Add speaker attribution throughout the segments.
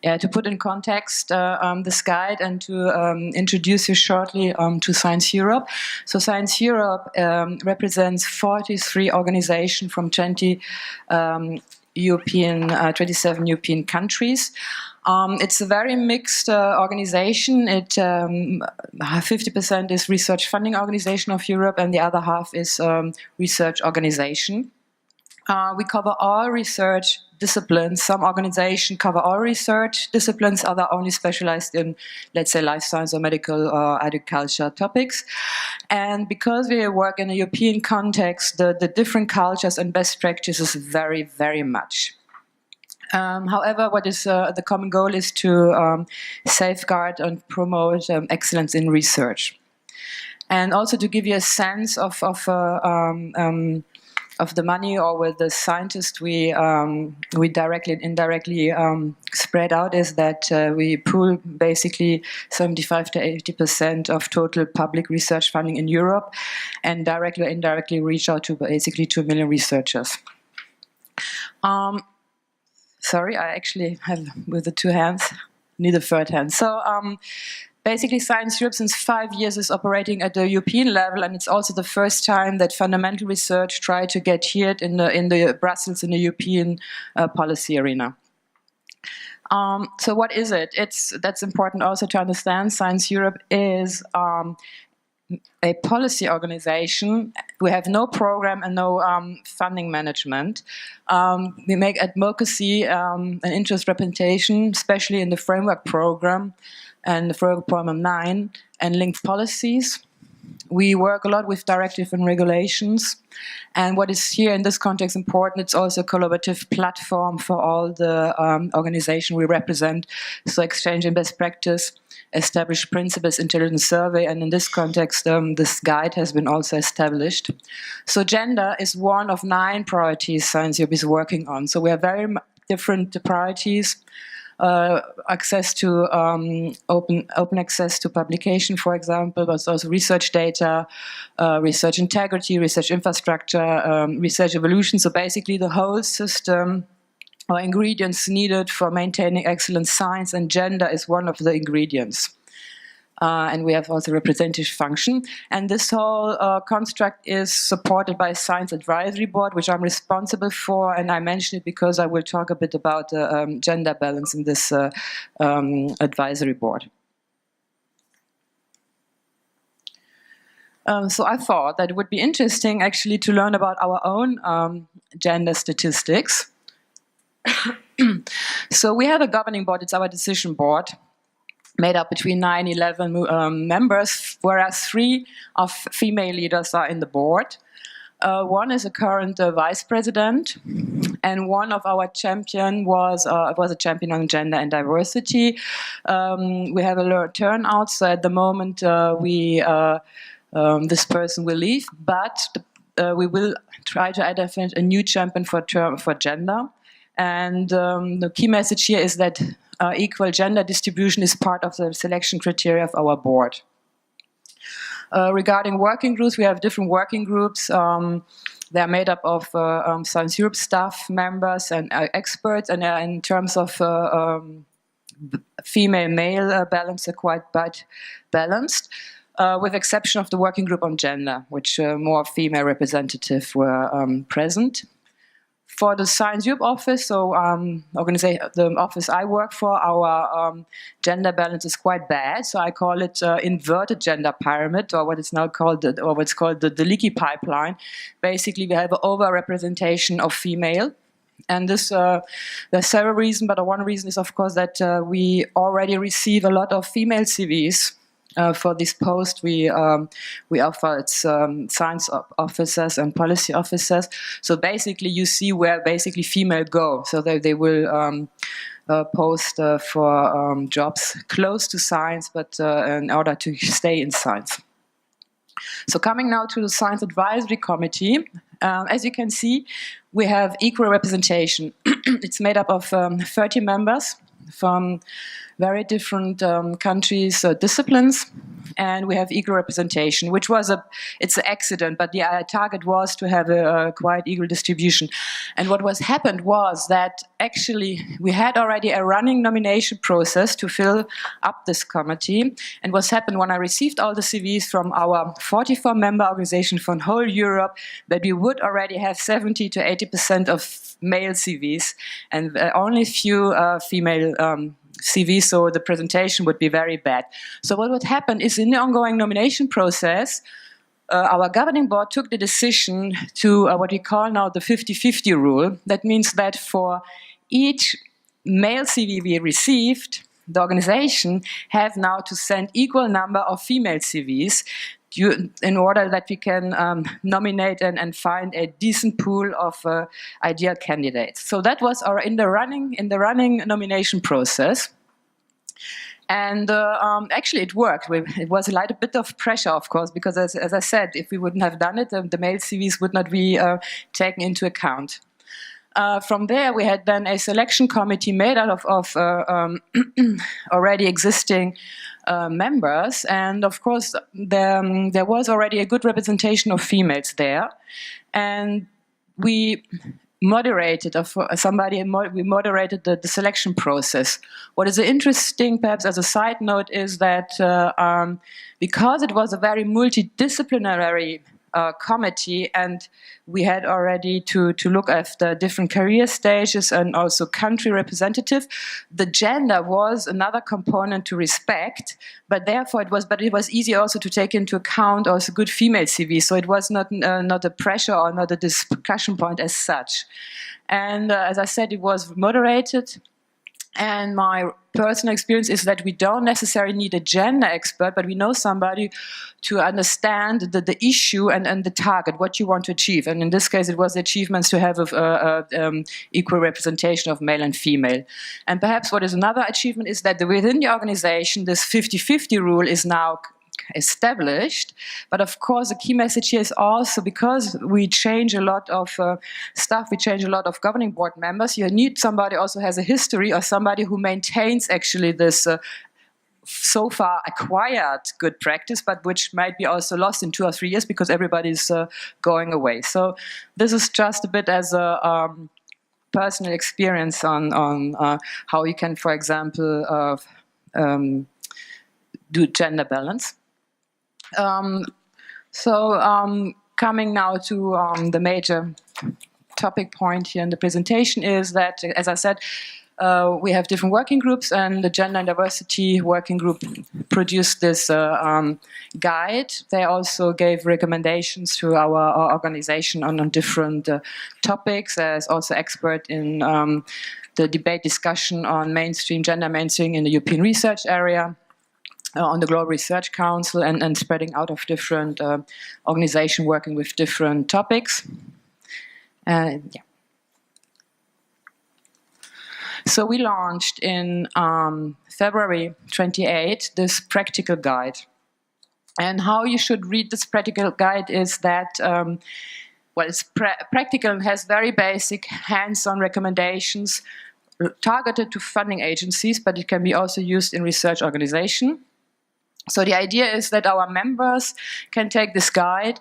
Speaker 1: Yeah, to put in context this guide and to introduce you shortly to Science Europe. So Science Europe represents 43 organizations from 27 European countries. It's a very mixed organization. 50% is research funding organization of Europe, and the other half is research organization. We cover all research disciplines. Some organizations cover all research disciplines, others only specialized in, let's say, life science or medical or agriculture topics. And because we work in a European context, the different cultures and best practices vary very much. However, what is the common goal is to safeguard and promote excellence in research. And also to give you a sense of the money, or with the scientists we directly and indirectly spread out, is that we pool basically 75 to 80% of total public research funding in Europe, and directly or indirectly reach out to basically 2 million researchers. Sorry, I actually have with the two hands, need a third hand. So basically, Science Europe since 5 years is operating at the European level, and it's also the first time that fundamental research tried to get here in the Brussels, in the European policy arena. So what is it? That's important also to understand. Science Europe is a policy organization. We have no program and no funding management. We make advocacy and interest representation, especially in the framework program and the framework program 9 and linked policies. We work a lot with directive and regulations. And what is here in this context important, it's also a collaborative platform for all the organizations we represent. So exchanging best practice, establish principles, intelligence survey, and in this context, this guide has been also established. So gender is one of 9 priorities Science Europe is working on. So we have very different priorities. Access to open access to publication, for example, but also research data, research integrity, research infrastructure, research evolution. So basically the whole system or ingredients needed for maintaining excellent science, and gender is one of the ingredients. And we have also representative function. And this whole construct is supported by a Science Advisory Board, which I'm responsible for. And I mention it because I will talk a bit about the gender balance in this advisory board. So I thought that it would be interesting actually to learn about our own gender statistics. So we have a governing board, it's our decision board, made up between 9 and 11 members, whereas 3 of female leaders are in the board. One is a current vice president, and one of our champion was a champion on gender and diversity. We have a low turnout, so at the moment this person will leave, but we will try to identify a new champion for gender. And the key message here is that equal gender distribution is part of the selection criteria of our board. Regarding working groups, we have different working groups. They are made up of Science Europe staff members and experts, and in terms of female-male balance, are quite balanced, with exception of the working group on gender, which more female representatives were present. For the Science Europe office, so the office I work for, our gender balance is quite bad. So I call it inverted gender pyramid, or what it's now called, or what's called the leaky pipeline. Basically, we have an over-representation of female. And this, there are several reasons, but one reason is, of course, that we already receive a lot of female CVs. For this post, we offer it's science officers and policy officers. So basically, you see where basically female go. So they will post for jobs close to science, but in order to stay in science. So coming now to the Science Advisory Committee, as you can see, we have equal representation. It's made up of 30 members from very different countries, disciplines, and we have equal representation, which was it's an accident, but the target was to have a quite equal distribution. And what happened was that actually we had already a running nomination process to fill up this committee. And what happened when I received all the CVs from our 44 member organization from whole Europe, that we would already have 70 to 80% of male CVs and only few female CVs, so the presentation would be very bad. So what would happen is in the ongoing nomination process, our governing board took the decision to what we call now the 50-50 rule. That means that for each male CV we received, the organization have now to send equal number of female CVs in order that we can nominate and find a decent pool of ideal candidates. So that was in the running nomination process. And actually it worked. It was a little bit of pressure, of course, because as I said, if we wouldn't have done it, the male CVs would not be taken into account. From there, we had then a selection committee made out of already existing members, and of course there was already a good representation of females there, and we moderated we moderated the selection process. What is interesting, perhaps as a side note, is that because it was a very multidisciplinary committee, and we had already to look after different career stages and also country representative. The gender was another component to respect, but therefore it was easy also to take into account also good female CVs. So it was not a pressure or not a discussion point as such. And as I said, it was moderated. And my personal experience is that we don't necessarily need a gender expert, but we know somebody to understand the issue and the target, what you want to achieve. And in this case, it was the achievements to have equal representation of male and female. And perhaps what is another achievement is that within the organization, this 50-50 rule is now established. But of course, the key message here is also because we change a lot of stuff, we change a lot of governing board members, you need somebody also has a history or somebody who maintains actually this so far acquired good practice, but which might be also lost in 2 or 3 years because everybody's going away. So this is just a bit as a personal experience on how you can, for example, do gender balance. Coming now to the major topic point here in the presentation is that, as I said, we have different working groups, and the Gender and Diversity Working Group produced this guide. They also gave recommendations to our organization on different topics, as also expert in the debate discussion on gender mainstream in the European research area, on the Global Research Council, and spreading out of different organizations working with different topics. Yeah. So we launched in February 28 this practical guide. And how you should read this practical guide is that, well, it's practical and has very basic hands-on recommendations targeted to funding agencies, but it can be also used in research organizations. So the idea is that our members can take this guide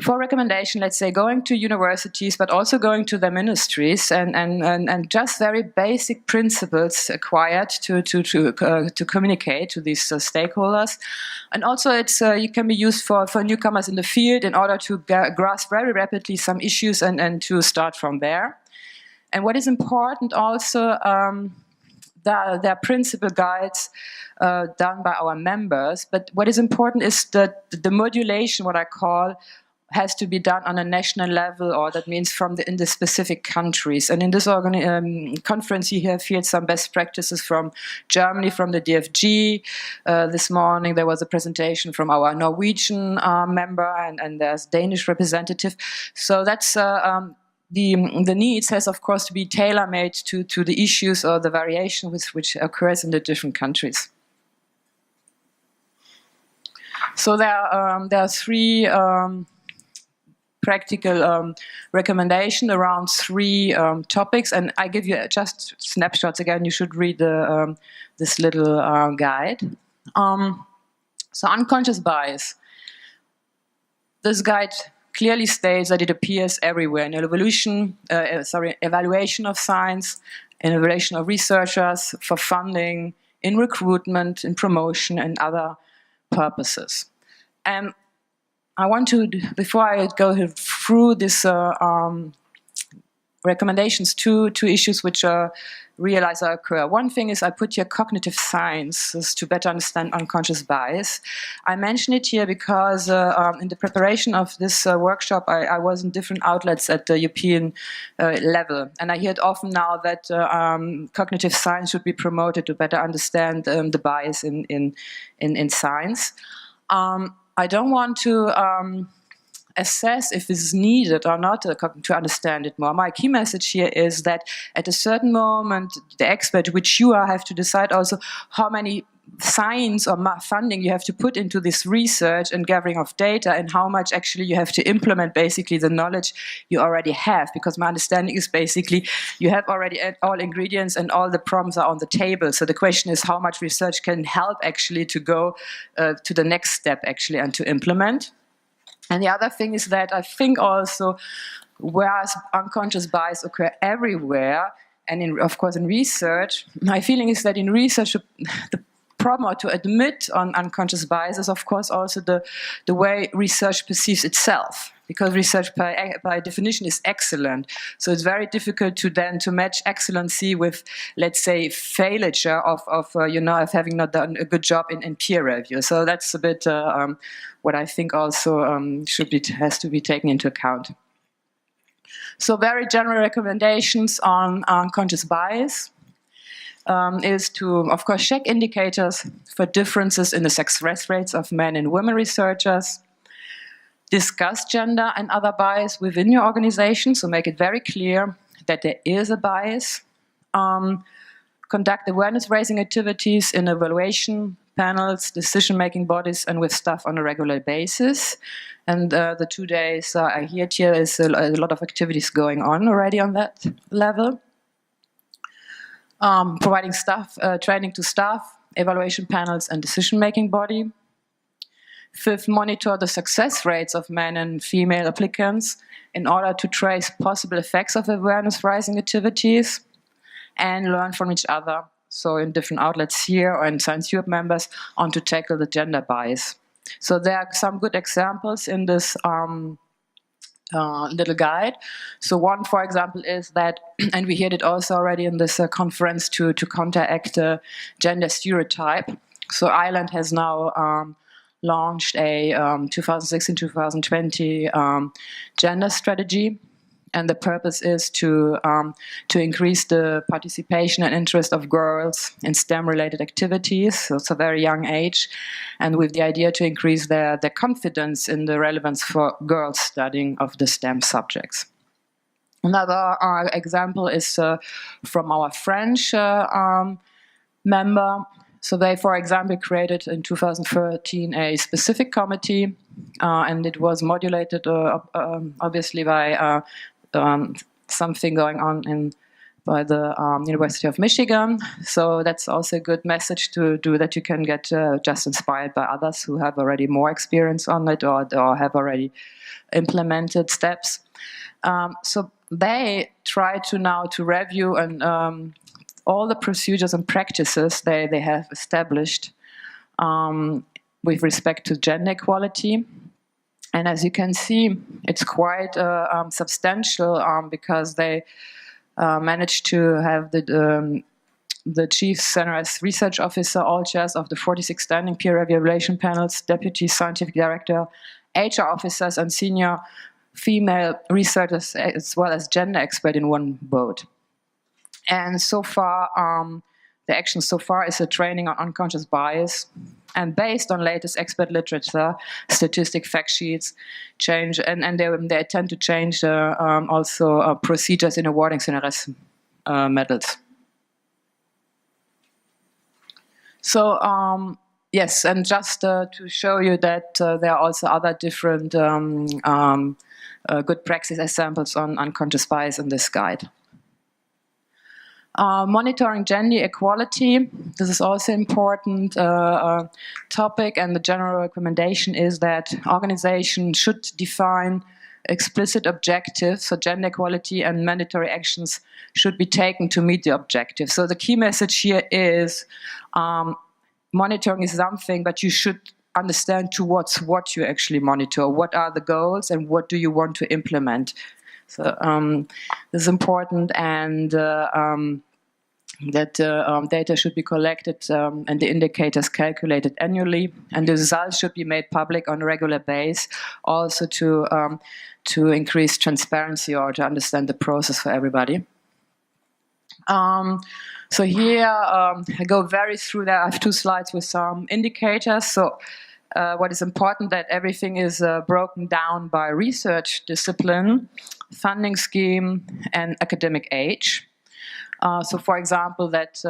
Speaker 1: for recommendation, let's say, going to universities, but also going to their ministries, and just very basic principles acquired to communicate to these stakeholders. And also it can be used for newcomers in the field in order to grasp very rapidly some issues and to start from there. And what is important also, there are principal guides done by our members, but what is important is that the modulation, what I call, has to be done on a national level, or that means in the specific countries. And in this conference, you have heard some best practices from Germany, from the DFG. This morning, there was a presentation from our Norwegian member, and there's Danish representative. So that's the needs has, of course, to be tailor-made to the issues or the variation which occurs in the different countries. So there are three practical recommendation around three topics, and I give you just snapshots again. You should read this little guide. So unconscious bias. This guide clearly states that it appears everywhere in evaluation of science, in evaluation of researchers, for funding, in recruitment, in promotion, and other purposes. And I want to, before I go through this recommendations, two issues which realize occur. One thing is I put here cognitive sciences to better understand unconscious bias. I mention it here because in the preparation of this workshop, I was in different outlets at the European level, and I hear it often now that cognitive science should be promoted to better understand the bias in science. I don't want to assess if this is needed or not to understand it more. My key message here is that at a certain moment, the expert, which you are, have to decide also how many science or funding you have to put into this research and gathering of data, and how much actually you have to implement basically the knowledge you already have. Because my understanding is basically you have already all ingredients and all the problems are on the table. So the question is how much research can help actually to go to the next step actually and to implement. And the other thing is that I think also, whereas unconscious bias occur everywhere, and of course in research, my feeling is that in research, the problem to admit on unconscious bias is of course also the way research perceives itself. Because research by definition is excellent. So it's very difficult to then to match excellency with, let's say, failure of having not done a good job in peer review. So that's a bit what I think also has to be taken into account. So very general recommendations on unconscious bias is to, of course, check indicators for differences in the success rates of men and women researchers. Discuss gender and other bias within your organization, so make it very clear that there is a bias. Conduct awareness-raising activities in evaluation panels, decision-making bodies, and with staff on a regular basis. And the 2 days I heard here is a lot of activities going on already on that level. Providing staff training to staff, evaluation panels, and decision-making body. Fifth, monitor the success rates of men and female applicants in order to trace possible effects of awareness-raising activities and learn from each other. So in different outlets here or in Science Europe members on to tackle the gender bias. So there are some good examples in this little guide. So one, for example, is that, and we heard it also already in this conference, to counteract gender stereotype. So Ireland has now launched a 2016-2020 gender strategy, and the purpose is to increase the participation and interest of girls in STEM-related activities. So it's a very young age, and with the idea to increase their confidence in the relevance for girls studying of the STEM subjects. Another example is from our French member. So they, for example, created in 2013 a specific committee, and it was modulated, obviously, by something going on by the University of Michigan. So that's also a good message to do, that you can get just inspired by others who have already more experience on it or have already implemented steps. So they try to now to review and all the procedures and practices they have established with respect to gender equality. And as you can see, it's quite substantial because they managed to have the chief centralized research officer, all chairs of the 46 standing peer evaluation panels, deputy scientific director, HR officers, and senior female researchers, as well as gender expert in one vote. And so far, the action so far is a training on unconscious bias, and based on latest expert literature, statistic fact sheets, change, and they tend to change also procedures in awarding CNRS medals. So yes, and just to show you that there are also other different good practice examples on unconscious bias in this guide. Monitoring gender equality, this is also an important topic, and the general recommendation is that organizations should define explicit objectives for gender equality, and mandatory actions should be taken to meet the objective. So the key message here is monitoring is something, but you should understand towards what you actually monitor, what are the goals, and what do you want to implement. So this is important, and that data should be collected and the indicators calculated annually, and the results should be made public on a regular basis, also to increase transparency or to understand the process for everybody. So here I go very through that. I have 2 slides with some indicators. So what is important, that everything is broken down by research discipline, funding scheme, and academic age. So for example, that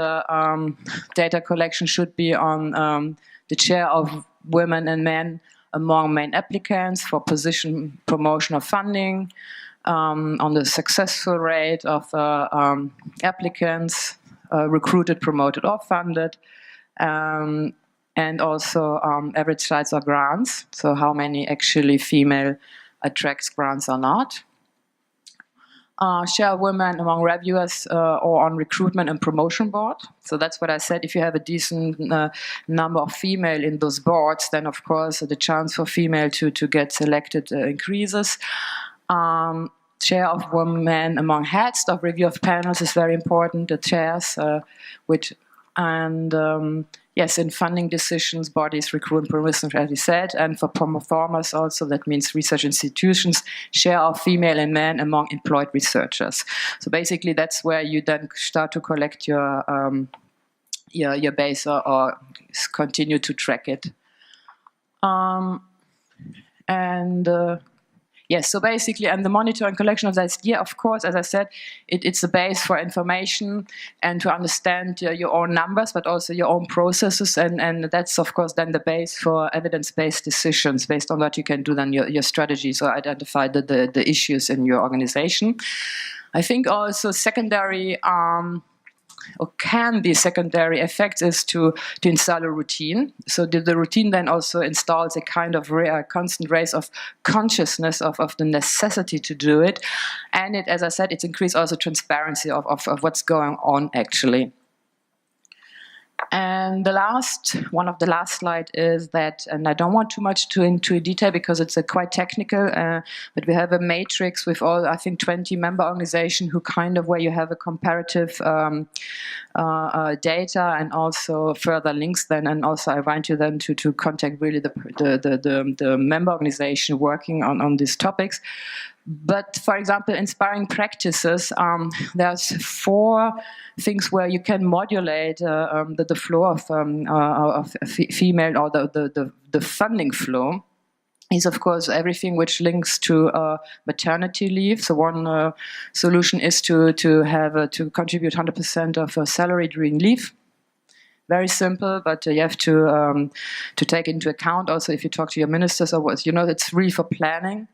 Speaker 1: data collection should be on the share of women and men among main applicants for position, promotion, or funding, on the successful rate of applicants recruited, promoted, or funded, and also average size of grants, so how many actually female attracts grants or not. Share of women among reviewers or on recruitment and promotion board. So that's what I said. If you have a decent number of female in those boards, then of course the chance for female to get selected increases. Share of women among heads of review of panels is very important. The chairs, yes, in funding decisions, bodies, recruitment, promotion, as we said, and for performers also, that means research institutions, share of female and men among employed researchers. So basically, that's where you then start to collect your base or continue to track it. Yes, so basically, and the monitoring collection of that, yeah, of course, as I said, it's a base for information and to understand your own numbers, but also your own processes, and that's, of course, then the base for evidence-based decisions. Based on that, you can do then your strategies or identify the issues in your organization. I think also secondary or can be secondary effects is to install a routine. So the routine then also installs a kind of constant raise of consciousness of the necessity to do it. And it, as I said, it's increased also transparency of what's going on actually. And one of the last slide is that, and I don't want too much into detail because it's quite technical, but we have a matrix with all, I think, 20 member organizations who where you have a comparative data and also further links then, and also I want you then to contact really the member organization working on these topics. But for example, inspiring practices, there's 4 things where you can modulate the flow of female, or the funding flow. Is of course everything which links to maternity leave. So one solution is to contribute 100% of salary during leave. Very simple, but you have to take into account also if you talk to your ministers or what, it's really for planning.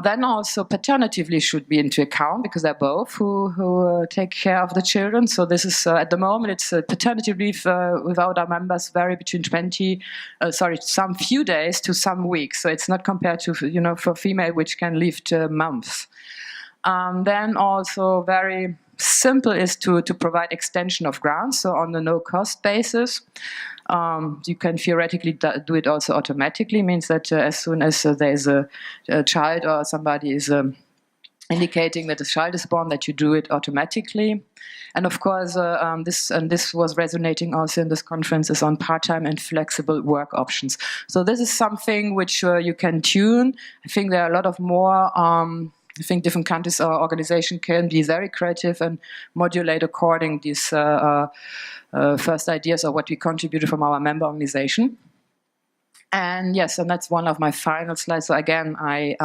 Speaker 1: Then also paternity leave should be into account because they're both who take care of the children. So this is at the moment it's paternity leave without our members vary between some few days to some weeks. So it's not compared to for female which can leave to months. Then also very simple is to provide extension of grants, so on the no-cost basis. You can theoretically do it also automatically, means that as soon as there is a child or somebody is indicating that a child is born, that you do it automatically. And of course, this was resonating also in this conference, is on part-time and flexible work options. So this is something which you can tune. I think there are a lot of more I think different countries or organizations can be very creative and modulate according to these first ideas or what we contributed from our member organization. And yes, and that's one of my final slides. So again, I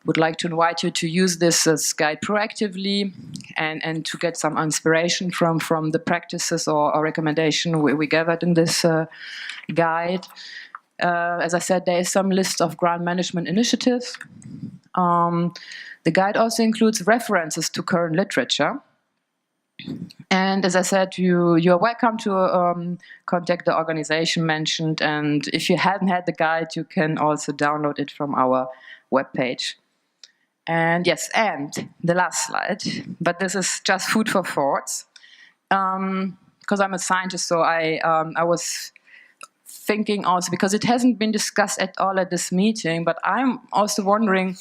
Speaker 1: would like to invite you to use this guide proactively and to get some inspiration from the practices or recommendation we gathered in this guide. As I said, there is some list of grant management initiatives. The guide also includes references to current literature. And as I said, you're welcome to contact the organization mentioned. And if you haven't had the guide, you can also download it from our webpage. And yes, and the last slide, but this is just food for thoughts. Because I'm a scientist, so I was thinking also, because it hasn't been discussed at all at this meeting, but I'm also wondering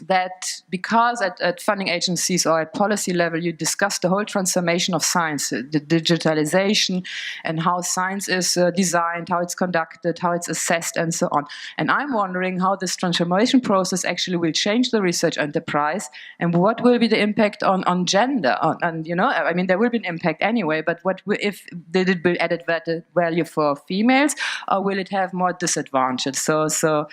Speaker 1: that because at funding agencies or at policy level you discuss the whole transformation of science, the digitalization and how science is designed, how it's conducted, how it's assessed and so on. And I'm wondering how this transformation process actually will change the research enterprise and what will be the impact on gender. And you know, I mean, there will be an impact anyway, but what if did it build added value for females or will it have more disadvantage? So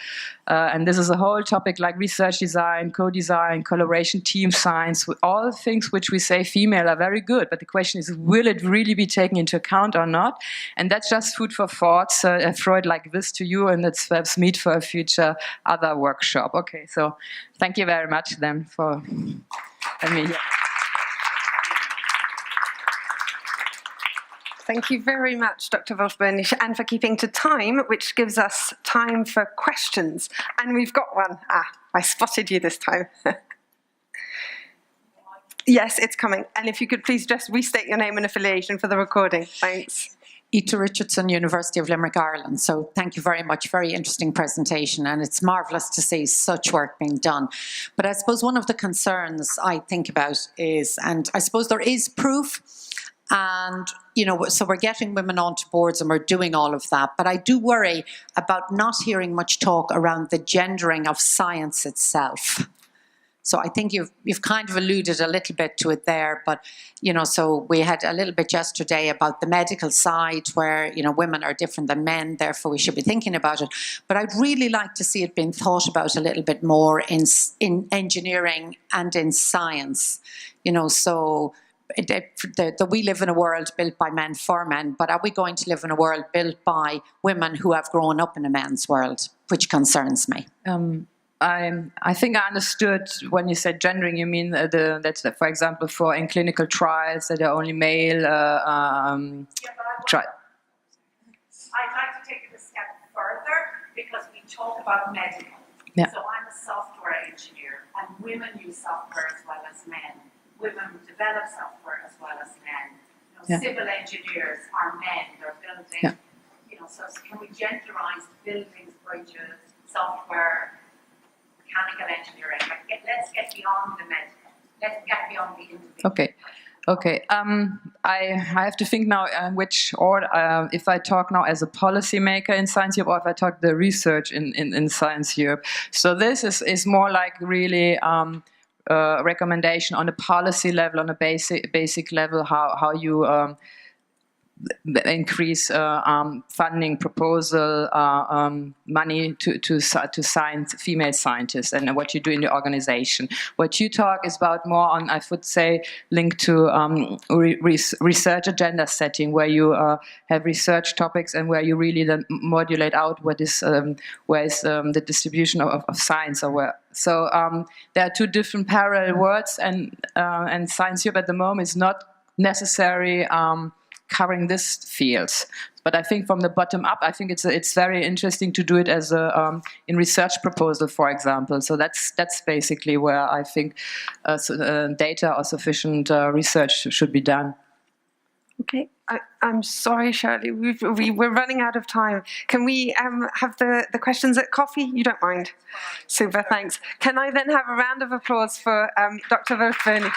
Speaker 1: and this is a whole topic like research design, co-design, collaboration, team science, all things which we say female are very good. But the question is, will it really be taken into account or not? And that's just food for thought. I throw it like this to you, and let's perhaps meet for a future other workshop. Okay, so thank you very much then for having me here.
Speaker 2: Thank you very much, Dr. Wolff-Boenisch, and for keeping to time, which gives us time for questions. And we've got one. I spotted you this time. Yes, it's coming. And if you could please just restate your name and affiliation for the recording. Thanks.
Speaker 3: Ita Richardson, University of Limerick, Ireland. So thank you very much. Very interesting presentation, and it's marvellous to see such work being done. But I suppose one of the concerns I think about is, and I suppose there is proof, and, you know, so we're getting women onto boards and we're doing all of that. But I do worry about not hearing much talk around the gendering of science itself. So I think you've kind of alluded a little bit to it there, but, you know, so we had a little bit yesterday about the medical side where, you know, women are different than men, therefore we should be thinking about it. But I'd really like to see it being thought about a little bit more in engineering and in science, you know, so we live in a world built by men for men, but are we going to live in a world built by women who have grown up in a men's world, which concerns me.
Speaker 1: I think I understood when you said gendering, you mean that's for example, for in clinical trials that are only male
Speaker 4: I'd like to take it a step further because we talk about medical.
Speaker 1: Yeah.
Speaker 4: So I'm a software engineer and women use software as well as men. Women develop software as well as men. You know, civil engineers are men, they're building, you know, so can we genderize buildings, bridges, software, mechanical engineering? Like, let's get beyond the medical. Let's get beyond the individual.
Speaker 1: Okay. I have to think now which order, if I talk now as a policymaker in Science Europe or if I talk the research in Science Europe. So this is more like really recommendation on a policy level, on a basic level, how you increase funding proposal, money to science, female scientists, and what you do in the organization. What you talk is about more on, I would say, linked to research agenda setting, where you have research topics and where you really then modulate out what is where is the distribution of science or where. So there are two different parallel words, and Science Europe at the moment is not necessary covering this field. But I think from the bottom up, I think it's very interesting to do it as a in research proposal, for example. So that's basically where I think data or sufficient research should be done.
Speaker 2: Okay, I'm sorry, Shirley, we're running out of time. Can we have the questions at coffee? You don't mind? Super, thanks. Can I then have a round of applause for Dr. Wolff-Boenisch?